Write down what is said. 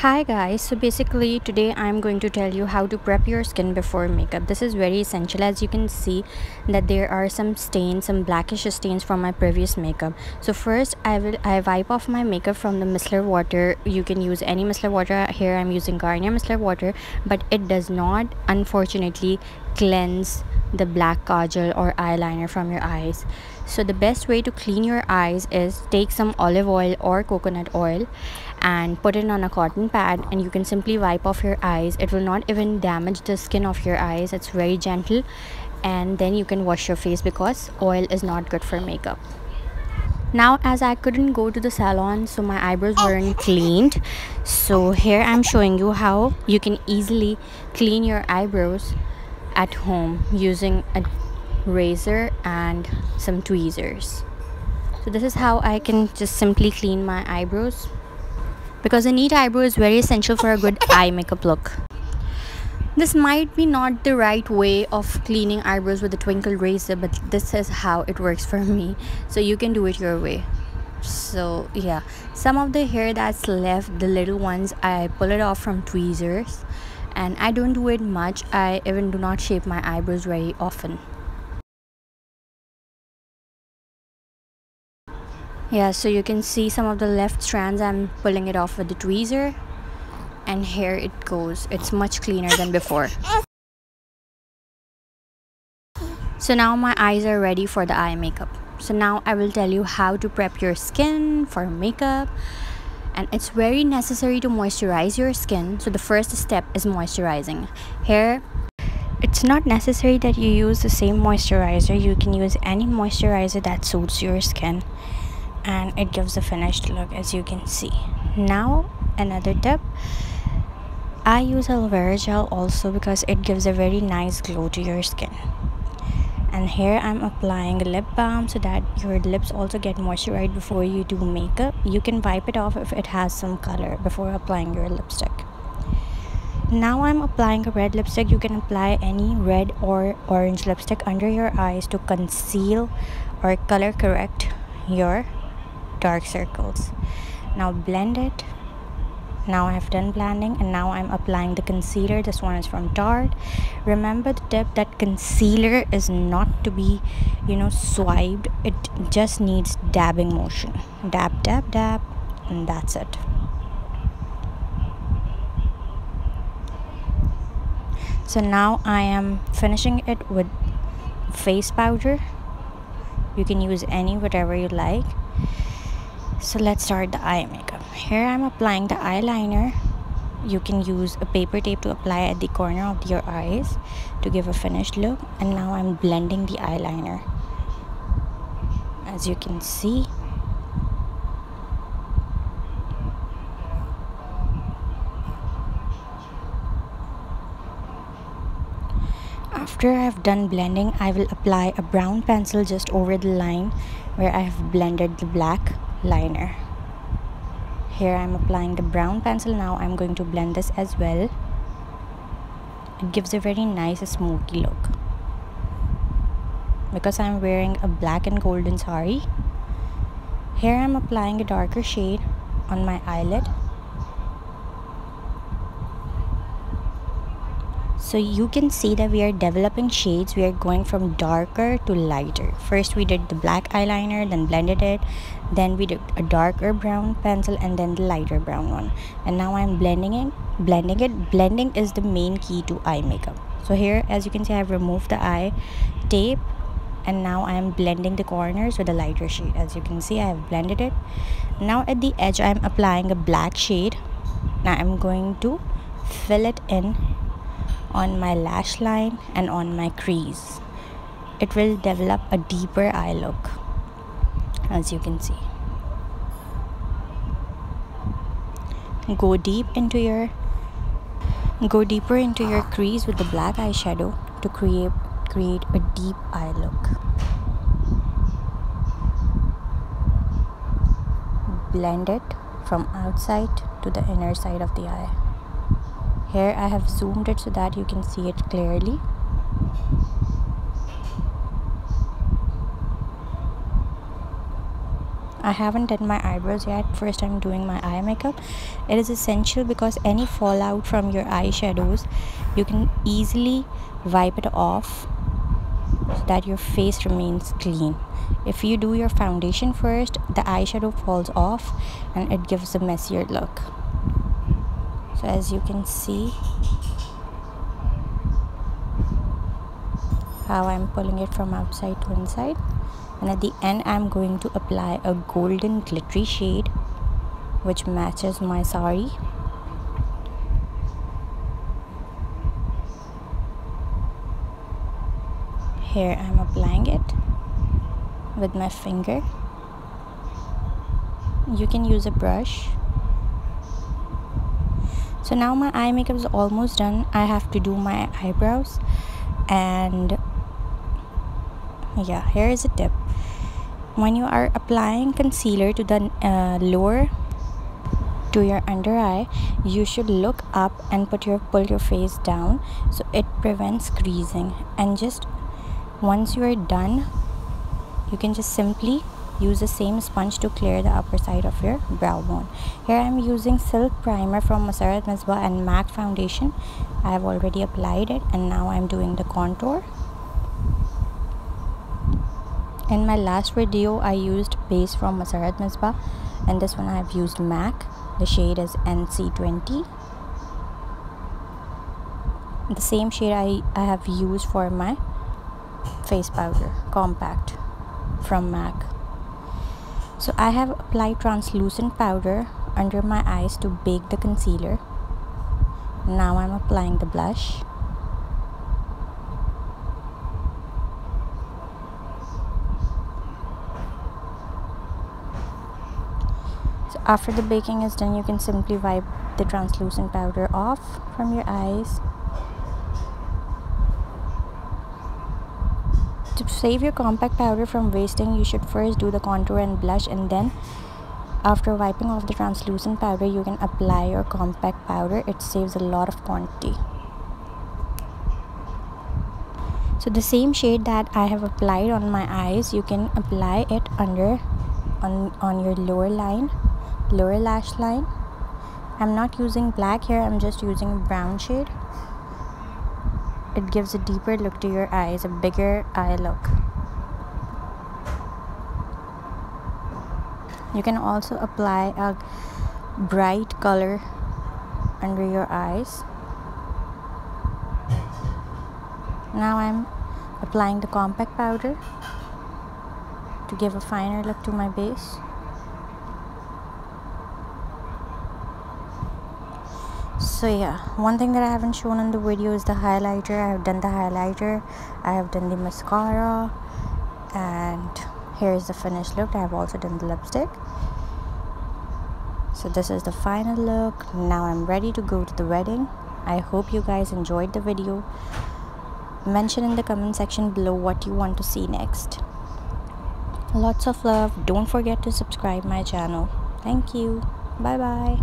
Hi guys, so basically today I'm going to tell you how to prep your skin before makeup. This is very essential. As you can see that there are some stains, some blackish stains from my previous makeup. So first I wipe off my makeup from the micellar water. You can use any micellar water. Here I'm using Garnier micellar water, but it does not unfortunately cleanse the black kajal or eyeliner from your eyes. So the best way to clean your eyes is take some olive oil or coconut oil and put it on a cotton pad, and you can simply wipe off your eyes. It will not even damage the skin of your eyes. It's very gentle, and then you can wash your face because oil is not good for makeup. Now, as I couldn't go to the salon, so my eyebrows weren't cleaned, so here I'm showing you how you can easily clean your eyebrows at home using a razor and some tweezers. So this is how I can just simply clean my eyebrows, because a neat eyebrow is very essential for a good eye makeup look. This might be not the right way of cleaning eyebrows with a twinkle razor, but this is how it works for me, so you can do it your way. So yeah, some of the hair that's left, the little ones, I pull it off from tweezers, and I don't do it much. I even do not shape my eyebrows very often. Yeah, so you can see some of the left strands. I'm pulling it off with the tweezer, and here it goes. It's much cleaner than before. So now my eyes are ready for the eye makeup. So now I will tell you how to prep your skin for makeup, and it's very necessary to moisturize your skin. So the first step is moisturizing. Here it's not necessary that you use the same moisturizer. You can use any moisturizer that suits your skin, and it gives a finished look, as you can see. Now another tip, I use aloe vera gel also because it gives a very nice glow to your skin. And here I'm applying a lip balm so that your lips also get moisturized before you do makeup. You can wipe it off if it has some color before applying your lipstick. Now I'm applying a red lipstick. You can apply any red or orange lipstick under your eyes to conceal or color correct your dark circles. Now blend it. Now I have done blending, and now I'm applying the concealer. This one is from Tarte. Remember the tip that concealer is not to be swiped. It just needs dabbing motion. Dab, dab, dab, and that's it. So now I am finishing it with face powder. You can use any, whatever you like. So let's start the eye makeup. Here I'm applying the eyeliner. You can use a paper tape to apply at the corner of your eyes to give a finished look. And now I'm blending the eyeliner, as you can see. After I've done blending, I will apply a brown pencil just over the line where I have blended the black liner. Here I'm applying the brown pencil. Now I'm going to blend this as well. It gives a very nice smoky look. Because I'm wearing a black and golden saree, here I'm applying a darker shade on my eyelid. So you can see that we are developing shades. We are going from darker to lighter. First we did the black eyeliner, then blended it, then we did a darker brown pencil, and then the lighter brown one. And now I'm blending it. Blending is the main key to eye makeup. So here, as you can see, I've removed the eye tape, and now I'm blending the corners with a lighter shade. As you can see, I have blended it. Now at the edge I'm applying a black shade. Now I'm going to fill it in on my lash line and on my crease. It will develop a deeper eye look, as you can see. Go deeper into your crease with the black eyeshadow to create a deep eye look. Blend it from outside to the inner side of the eye. Here I have zoomed it so that you can see it clearly. I haven't done my eyebrows yet. First I'm doing my eye makeup. It is essential because any fallout from your eyeshadows, you can easily wipe it off so that your face remains clean. If you do your foundation first, the eyeshadow falls off and it gives a messier look. So as you can see how I'm pulling it from outside to inside, and at the end I'm going to apply a golden glittery shade which matches my saree. Here I'm applying it with my finger. You can use a brush. So now my eye makeup is almost done. I have to do my eyebrows, and yeah, here is a tip. When you are applying concealer to the lower to your under eye, you should look up and pull your face down so it prevents creasing. And just once you are done, you can just simply use the same sponge to clear the upper side of your brow bone. Here I am using Silk Primer from Moisturize and MAC foundation. I have already applied it, and now I am doing the contour. In my last video I used base from Moisturize Misbah, and this one I have used MAC. The shade is NC20. The same shade I have used for my face powder compact from MAC. So I have applied translucent powder under my eyes to bake the concealer. Now I'm applying the blush. So after the baking is done, you can simply wipe the translucent powder off from your eyes. To save your compact powder from wasting, you should first do the contour and blush, and then after wiping off the translucent powder, you can apply your compact powder. It saves a lot of quantity. So the same shade that I have applied on my eyes, you can apply it on your lower lash line. I'm not using black here, I'm just using a brown shade. It gives a deeper look to your eyes, a bigger eye look. You can also apply a bright color under your eyes. Now I'm applying the compact powder to give a finer look to my base. So yeah, one thing that I haven't shown in the video is the highlighter. I have done the highlighter, I have done the mascara, and here is the finished look. I have also done the lipstick. So this is the final look. Now I'm ready to go to the wedding. I hope you guys enjoyed the video. Mention in the comment section below what you want to see next. Lots of love. Don't forget to subscribe my channel. Thank you. Bye bye.